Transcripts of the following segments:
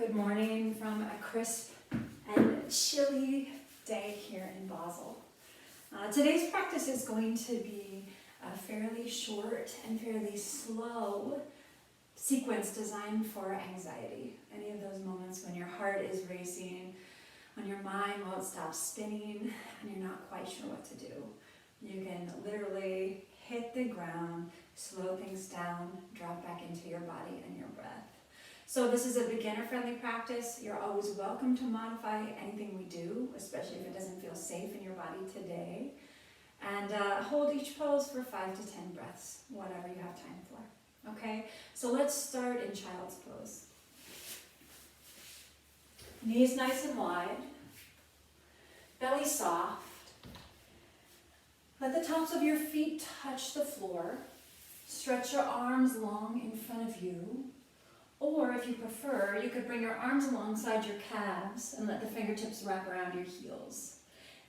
Good morning from a crisp and chilly day here in Basel. Today's practice is going to be a fairly short and fairly slow sequence designed for anxiety. Any of those moments when your heart is racing, when your mind won't stop spinning, and you're not quite sure what to do. You can literally hit the ground, slow things down, drop back into your body and your breath. So this is a beginner-friendly practice. You're always welcome to modify anything we do, especially if it doesn't feel safe in your body today. And hold each pose for 5 to 10 breaths, whatever you have time for. Okay, so let's start in child's pose. Knees nice and wide, belly soft. Let the tops of your feet touch the floor. Stretch your arms long in front of you. Or if you prefer, you could bring your arms alongside your calves and let the fingertips wrap around your heels.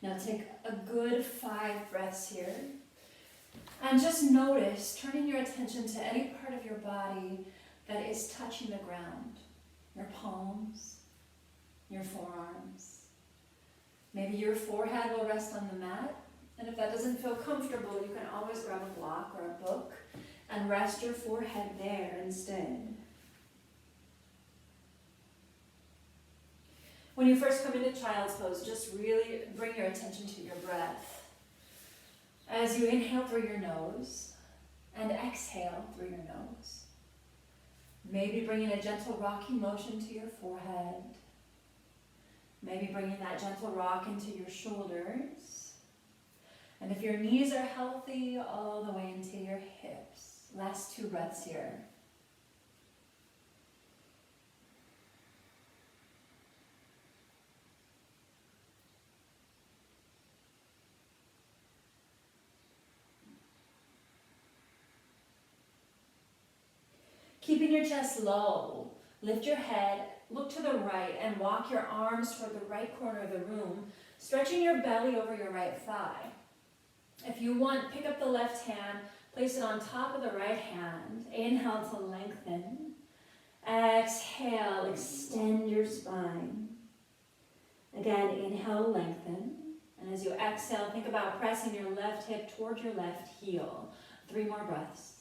Now take a good 5 breaths here. And just notice, turning your attention to any part of your body that is touching the ground. Your palms, your forearms. Maybe your forehead will rest on the mat. And if that doesn't feel comfortable, you can always grab a block or a book and rest your forehead there instead. When you first come into child's pose, just really bring your attention to your breath. As you inhale through your nose and exhale through your nose. Maybe bringing a gentle rocking motion to your forehead. Maybe bringing that gentle rock into your shoulders. And if your knees are healthy, all the way into your hips. Last 2 breaths here. Keeping your chest low, lift your head, look to the right, and walk your arms toward the right corner of the room, stretching your belly over your right thigh. If you want, pick up the left hand, place it on top of the right hand. Inhale to lengthen. Exhale, extend your spine. Again, inhale, lengthen. And as you exhale, think about pressing your left hip toward your left heel. 3 more breaths.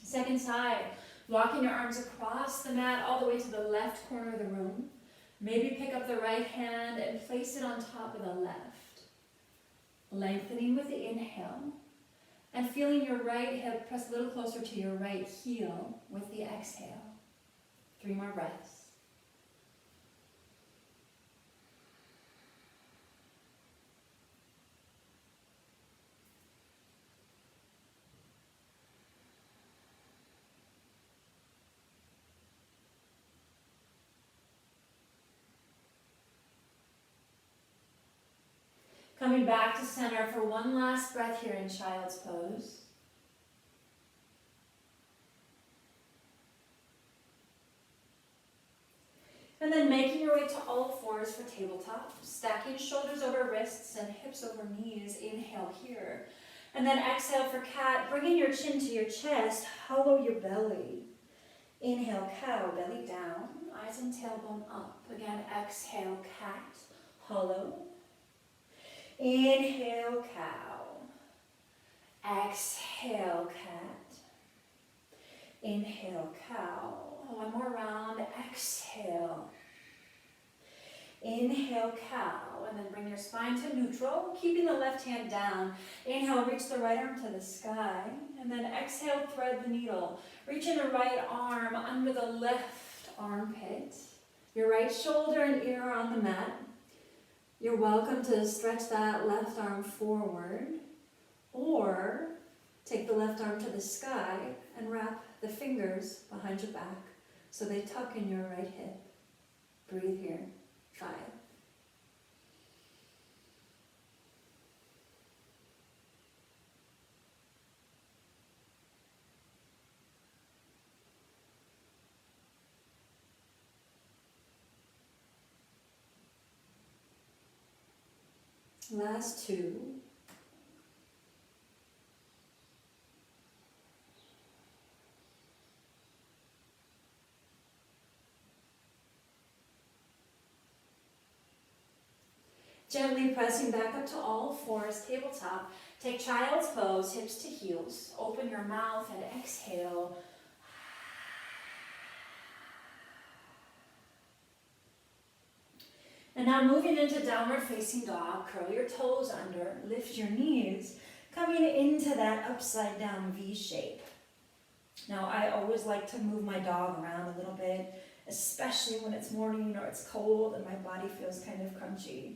Second side, walking your arms across the mat all the way to the left corner of the room. Maybe pick up the right hand and place it on top of the left. Lengthening with the inhale and feeling your right hip press a little closer to your right heel with the exhale. 3 more breaths. Coming back to center for one last breath here in child's pose. And then making your way to all 4s for tabletop, stacking shoulders over wrists and hips over knees. Inhale here. And then exhale for cat, bringing your chin to your chest, hollow your belly. Inhale, cow, belly down, eyes and tailbone up. Again, exhale, cat, hollow. Inhale, cow. Exhale, cat. Inhale, cow. 1 more round. Exhale. Inhale, cow. And then bring your spine to neutral, keeping the left hand down. Inhale, reach the right arm to the sky. And then exhale, thread the needle. Reaching the right arm under the left armpit. Your right shoulder and ear are on the mat. You're welcome to stretch that left arm forward, or take the left arm to the sky and wrap the fingers behind your back so they tuck in your right hip. Breathe here. 5. Last two. Gently pressing back up to all fours, tabletop. Take child's pose, hips to heels. Open your mouth and exhale. And now moving into downward facing dog, curl your toes under, lift your knees, coming into that upside down V shape. Now I always like to move my dog around a little bit, especially when it's morning or it's cold and my body feels kind of crunchy.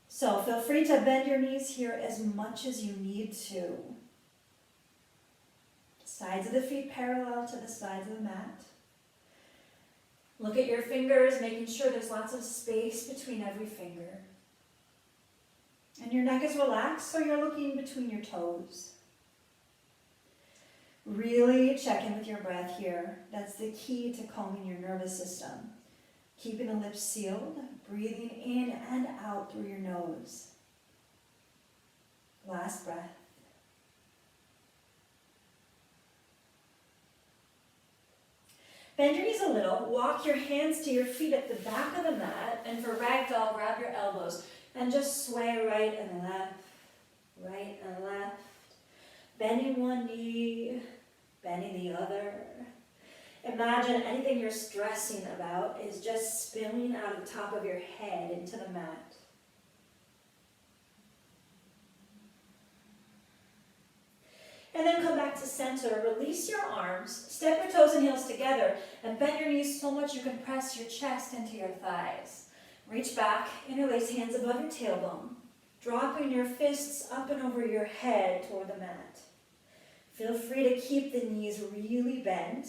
So feel free to bend your knees here as much as you need to. Sides of the feet parallel to the sides of the mat. Look at your fingers, making sure there's lots of space between every finger. And your neck is relaxed, so you're looking between your toes. Really check in with your breath here. That's the key to calming your nervous system. Keeping the lips sealed, breathing in and out through your nose. Last breath. Bend your knees a little, walk your hands to your feet at the back of the mat, and for ragdoll, grab your elbows and just sway right and left, right and left. Bending one knee, bending the other. Imagine anything you're stressing about is just spilling out of the top of your head into the mat. And then come back to center. Release your arms, step your toes and heels together, and bend your knees so much you can press your chest into your thighs. Reach back, interlace hands above your tailbone, dropping your fists up and over your head toward the mat. Feel free to keep the knees really bent,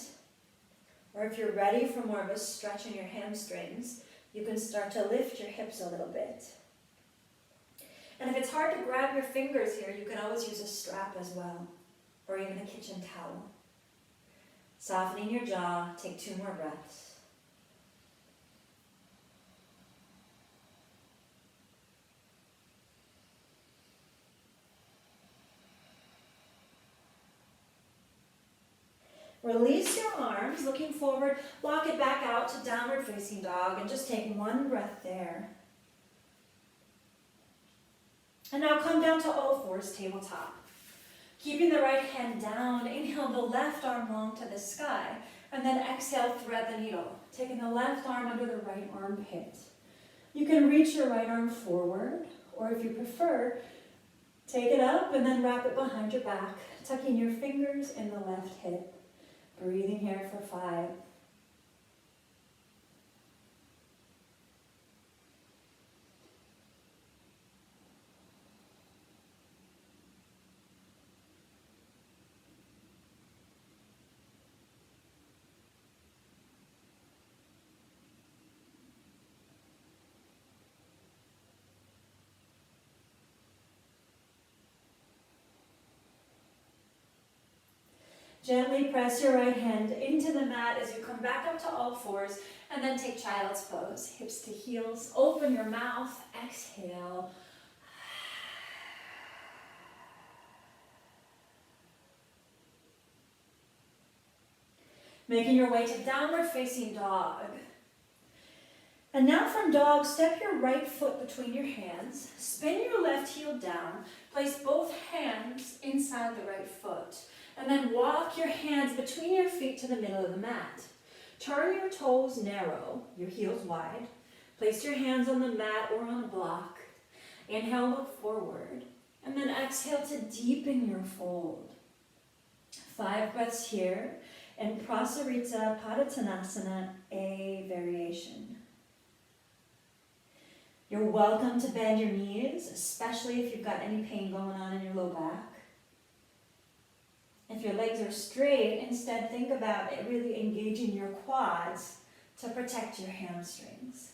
or if you're ready for more of a stretch in your hamstrings, you can start to lift your hips a little bit. And if it's hard to grab your fingers here, you can always use a strap as well, or even a kitchen towel. Softening your jaw, take 2 more breaths. Release your arms, looking forward, walk it back out to downward facing dog, and just take 1 breath there. And now come down to all fours, tabletop. Keeping the right hand down, inhale the left arm long to the sky, and then exhale, thread the needle, taking the left arm under the right armpit. You can reach your right arm forward, or if you prefer, take it up and then wrap it behind your back, tucking your fingers in the left hip. Breathing here for 5. Gently press your right hand into the mat as you come back up to all fours, and then take child's pose. Hips to heels, open your mouth, exhale. Making your way to downward facing dog. And now from dog, step your right foot between your hands, spin your left heel down, place both hands inside the right foot. And then walk your hands between your feet to the middle of the mat. Turn your toes narrow, your heels wide. Place your hands on the mat or on a block. Inhale, look forward. And then exhale to deepen your fold. 5 breaths here. And Prasarita Padottanasana, a variation. You're welcome to bend your knees, especially if you've got any pain going on in your low back. If your legs are straight, instead think about it really engaging your quads to protect your hamstrings.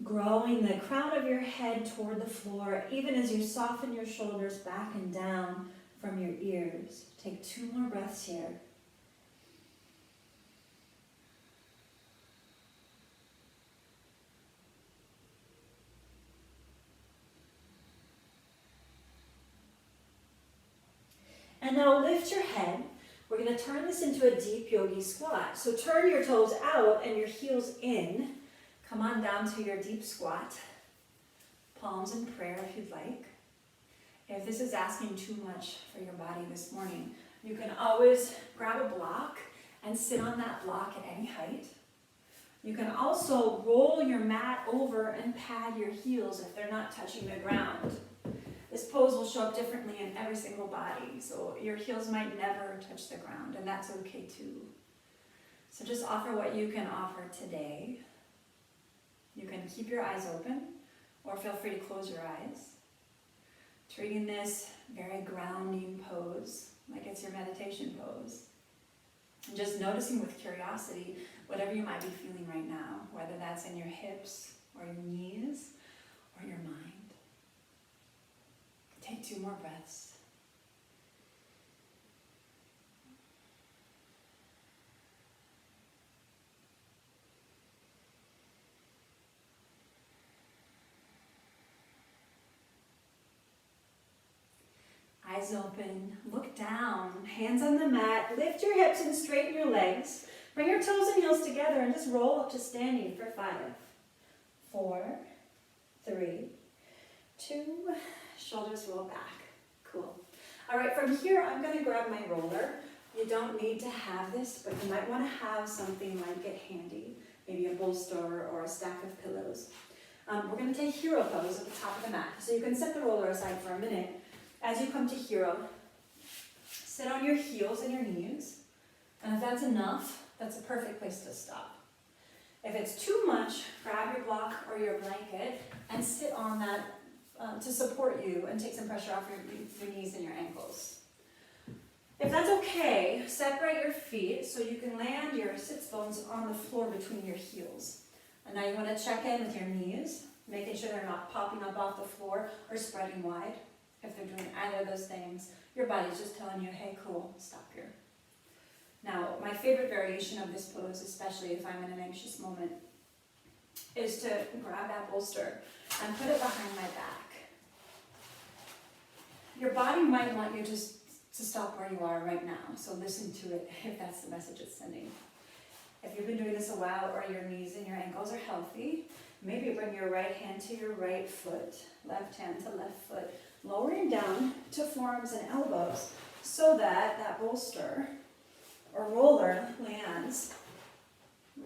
Growing the crown of your head toward the floor, even as you soften your shoulders back and down from your ears. Take 2 more breaths here. And now lift your head. We're going to turn this into a deep yogi squat. So turn your toes out and your heels in. Come on down to your deep squat. Palms in prayer if you'd like. If this is asking too much for your body this morning, you can always grab a block and sit on that block at any height. You can also roll your mat over and pad your heels if they're not touching the ground. This pose will show up differently in every single body, so your heels might never touch the ground, and that's okay too. So just offer what you can offer today. You can keep your eyes open, or feel free to close your eyes. Treating this very grounding pose, like it's your meditation pose. And just noticing with curiosity whatever you might be feeling right now, whether that's in your hips or your knees or your mind. Take 2 more breaths. Eyes open, look down, hands on the mat, lift your hips and straighten your legs. Bring your toes and heels together and just roll up to standing for 5, 4, 3, 2, shoulders roll back. Cool. All right, from here I'm going to grab my roller. You don't need to have this, but you might want to have something like it handy, maybe a bolster or a stack of pillows. We're going to take hero pose at the top of the mat, so you can set the roller aside for a minute. As you come to hero, sit on your heels and your knees, and if that's enough, that's a perfect place to stop. If it's too much, grab your block or your blanket and sit on that to support you and take some pressure off your knees and your ankles. If that's okay, separate your feet so you can land your sits bones on the floor between your heels. And now you want to check in with your knees, making sure they're not popping up off the floor or spreading wide. If they're doing either of those things, your body's just telling you, hey, cool, stop here. Now, my favorite variation of this pose, especially if I'm in an anxious moment, is to grab that bolster and put it behind my back. Your body might want you just to stop where you are right now, so listen to it if that's the message it's sending. If you've been doing this a while or your knees and your ankles are healthy, maybe bring your right hand to your right foot, left hand to left foot, lowering down to forearms and elbows so that that bolster or roller lands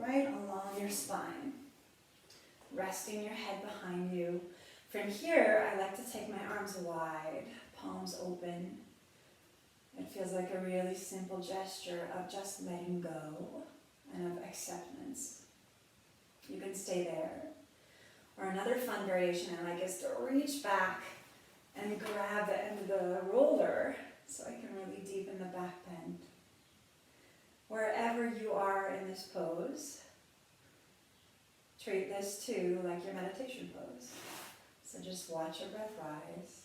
right along your spine, resting your head behind you. From here, I like to take my arms wide, palms open. It feels like a really simple gesture of just letting go and of acceptance. You can stay there. Or another fun variation I like is to reach back and grab the end of the roller so I can really deepen the back bend. Wherever you are in this pose, treat this too like your meditation pose. So just watch your breath rise.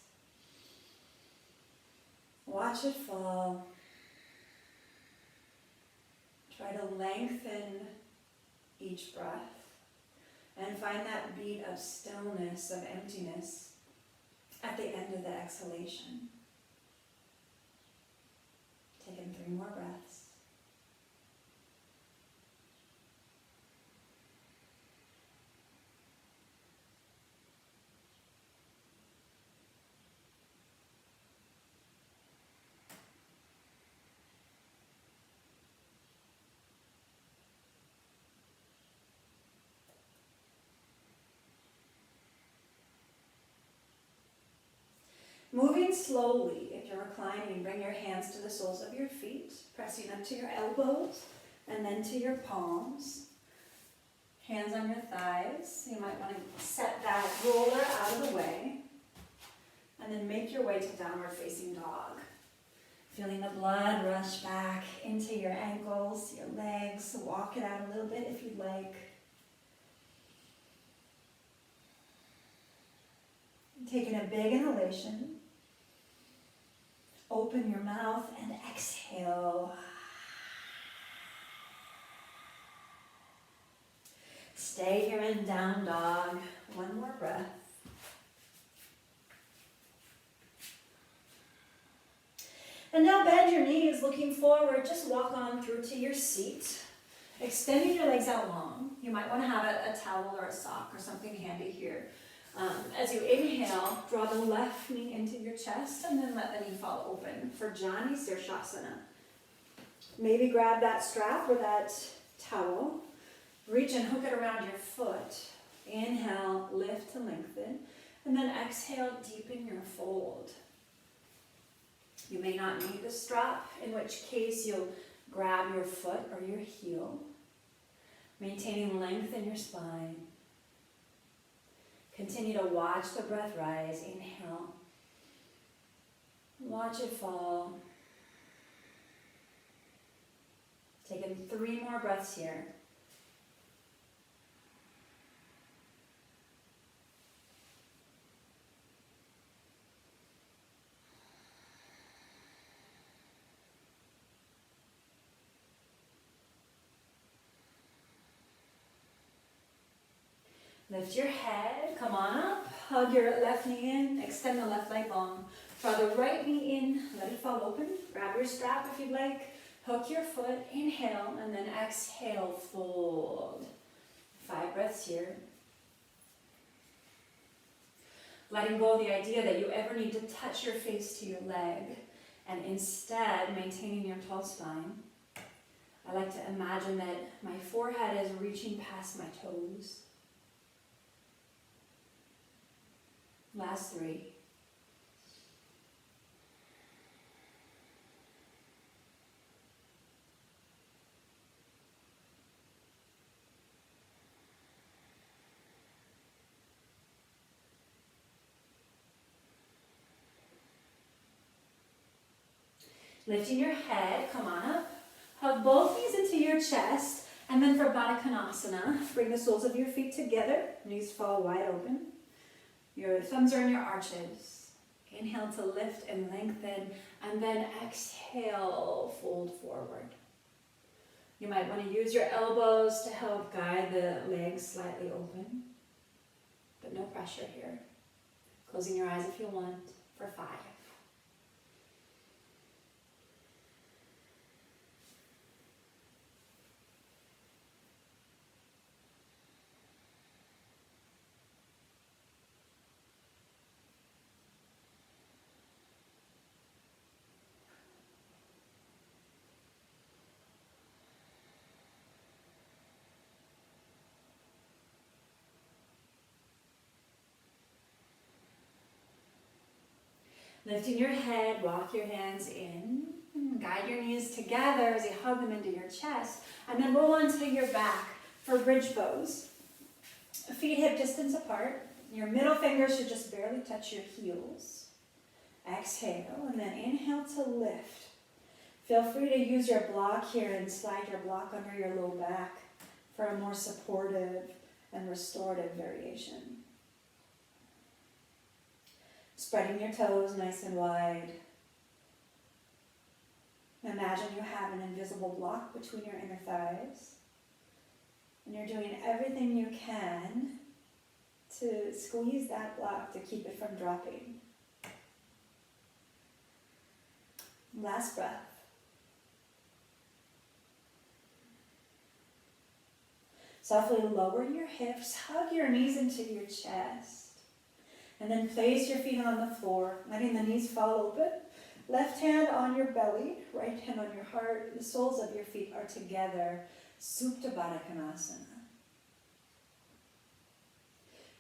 Watch it fall. Try to lengthen each breath and find that beat of stillness, of emptiness at the end of the exhalation. Take in 3 more breaths. Moving slowly, if you're reclining, bring your hands to the soles of your feet, pressing up to your elbows and then to your palms. Hands on your thighs. You might want to set that roller out of the way and then make your way to downward facing dog. Feeling the blood rush back into your ankles, your legs. Walk it out a little bit if you'd like. Taking a big inhalation. Open your mouth and exhale. Stay here in down dog. 1 more breath. And now bend your knees, looking forward. Just walk on through to your seat. Extending your legs out long. You might want to have a towel or a sock or something handy here. As you inhale, draw the left knee into your chest and then let the knee fall open for Jani Sirshasana. Maybe grab that strap or that towel. Reach and hook it around your foot. Inhale, lift to lengthen. And then exhale, deepen your fold. You may not need the strap, in which case you'll grab your foot or your heel. Maintaining length in your spine. Continue to watch the breath rise. Inhale. Watch it fall. Taking 3 more breaths here. Lift your head, come on up, hug your left knee in, extend the left leg long. Draw the right knee in, let it fall open. Grab your strap if you'd like. Hook your foot, inhale, and then exhale, fold. 5 breaths here. Letting go of the idea that you ever need to touch your face to your leg, and instead maintaining your tall spine. I like to imagine that my forehead is reaching past my toes. Last 3. Lifting your head, come on up. Hug both knees into your chest. And then for Baddha Konasana, bring the soles of your feet together. Knees fall wide open. Your thumbs are in your arches. Inhale to lift and lengthen. And then exhale, fold forward. You might want to use your elbows to help guide the legs slightly open. But no pressure here. Closing your eyes if you want for 5. Lifting your head, walk your hands in. Guide your knees together as you hug them into your chest. And then roll onto your back for bridge pose. Feet hip distance apart. Your middle fingers should just barely touch your heels. Exhale, and then inhale to lift. Feel free to use your block here and slide your block under your low back for a more supportive and restorative variation. Spreading your toes nice and wide. Imagine you have an invisible block between your inner thighs. And you're doing everything you can to squeeze that block to keep it from dropping. Last breath. Softly lower your hips, hug your knees into your chest. And then place your feet on the floor, letting the knees fall open. Left hand on your belly, right hand on your heart. The soles of your feet are together. Supta Baddha Konasana.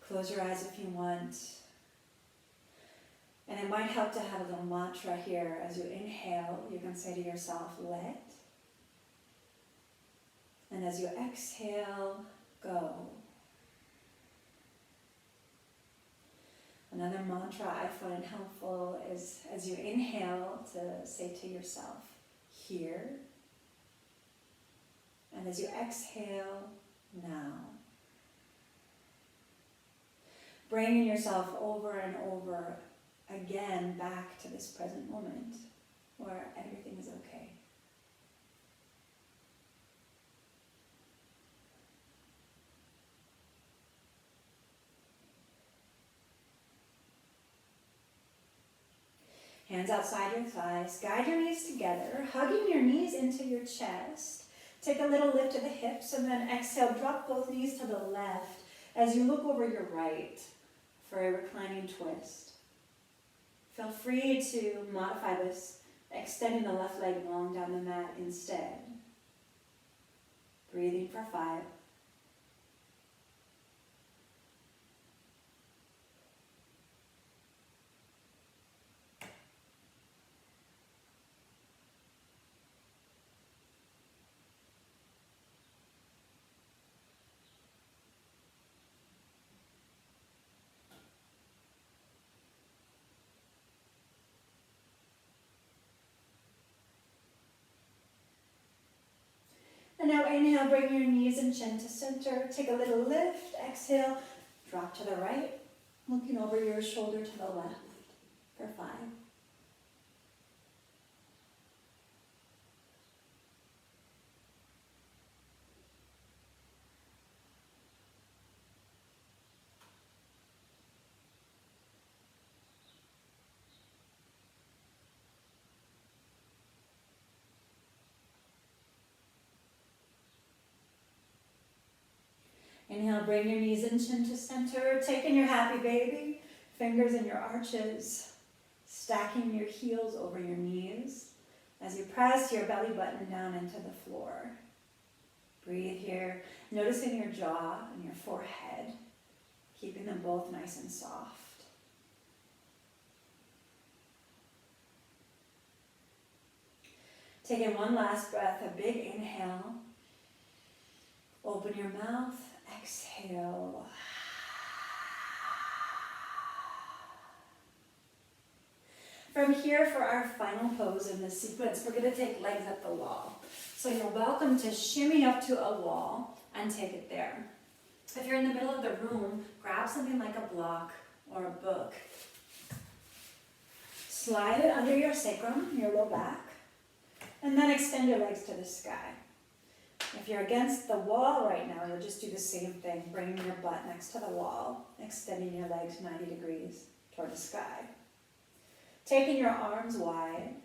Close your eyes if you want. And it might help to have a little mantra here. As you inhale, you can say to yourself, let. And as you exhale, go. Another mantra I find helpful is as you inhale to say to yourself, here. And as you exhale, now. Bringing yourself over and over again back to this present moment where everything is okay. Hands outside your thighs. Guide your knees together, hugging your knees into your chest. Take a little lift to the hips and then exhale, drop both knees to the left as you look over your right for a reclining twist. Feel free to modify this, extending the left leg long down the mat instead. Breathing for 5. And now inhale, bring your knees and chin to center. Take a little lift, exhale, drop to the right, looking over your shoulder to the left for 5. Inhale, bring your knees and chin to center. Taking your happy baby, fingers in your arches, stacking your heels over your knees as you press your belly button down into the floor. Breathe here, noticing your jaw and your forehead, keeping them both nice and soft. Taking one last breath, a big inhale. Open your mouth, exhale. From here, for our final pose in this sequence, we're going to take legs up the wall. So you're welcome to shimmy up to a wall and take it there. If you're in the middle of the room, grab something like a block or a book. Slide it under your sacrum, your low back, and then extend your legs to the sky. If you're against the wall right now, you'll just do the same thing, bringing your butt next to the wall, extending your legs 90 degrees toward the sky. Taking your arms wide,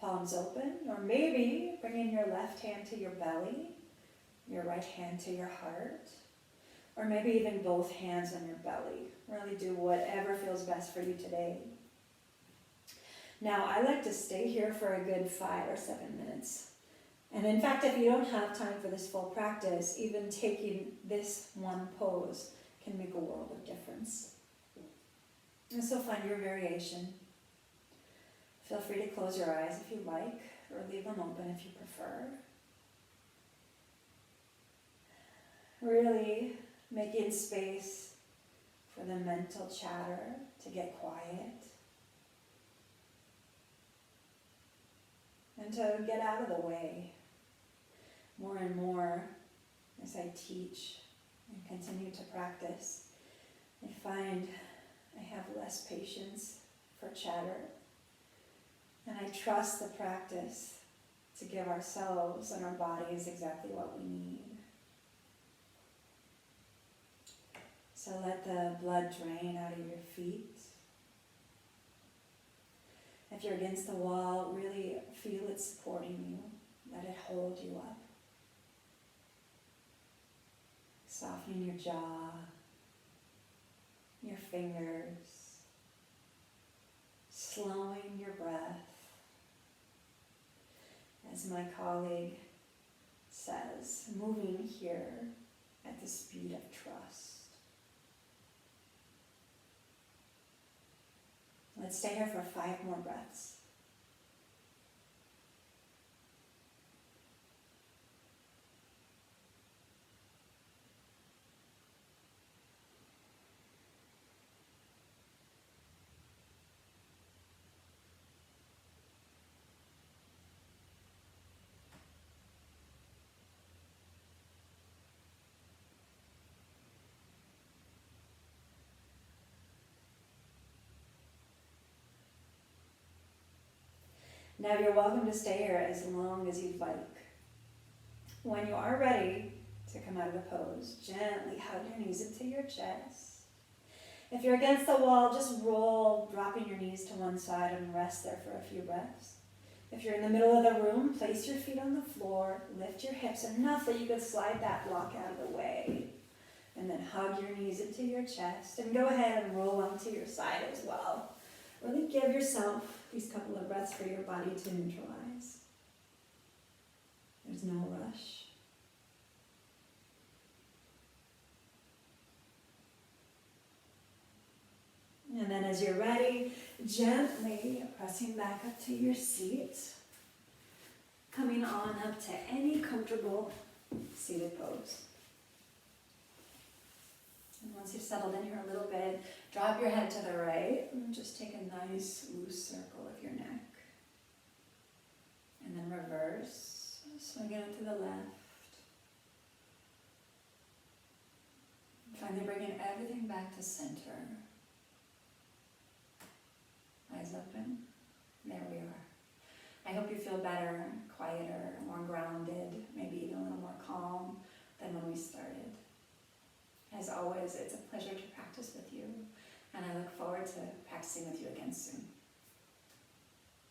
palms open, or maybe bringing your left hand to your belly, your right hand to your heart, or maybe even both hands on your belly. Really do whatever feels best for you today. Now, I like to stay here for a good 5 or 7 minutes. And in fact, if you don't have time for this full practice, even taking this one pose can make a world of difference. And so find your variation. Feel free to close your eyes if you like, or leave them open if you prefer. Really making space for the mental chatter to get quiet and to get out of the way. More and more, as I teach and continue to practice, I find I have less patience for chatter, and I trust the practice to give ourselves and our bodies exactly what we need. So let the blood drain out of your feet. If you're against the wall, really feel it supporting you. Let it hold you up. Softening your jaw, your fingers, slowing your breath. As my colleague says, moving here at the speed of trust. Let's stay here for 5 more breaths. Now you're welcome to stay here as long as you'd like. When you are ready to come out of the pose, gently hug your knees into your chest If you're against the wall, just roll, dropping your knees to one side and rest there for a few breaths. If you're in the middle of the room, place your feet on the floor, lift your hips enough that you can slide that block out of the way. And then hug your knees into your chest and go ahead and roll onto your side as well. Really give yourself these couple of breaths for your body to neutralize. There's no rush. And then as you're ready, gently pressing back up to your seat, coming on up to any comfortable seated pose. And once you've settled in here a little bit, drop your head to the right and just take a nice loose circle of your neck. And then reverse, swing it to the left. Finally bringing everything back to center. Eyes open. There we are. I hope you feel better, quieter, more grounded, maybe even a little more calm than when we started. As always, it's a pleasure to practice with you, and I look forward to practicing with you again soon.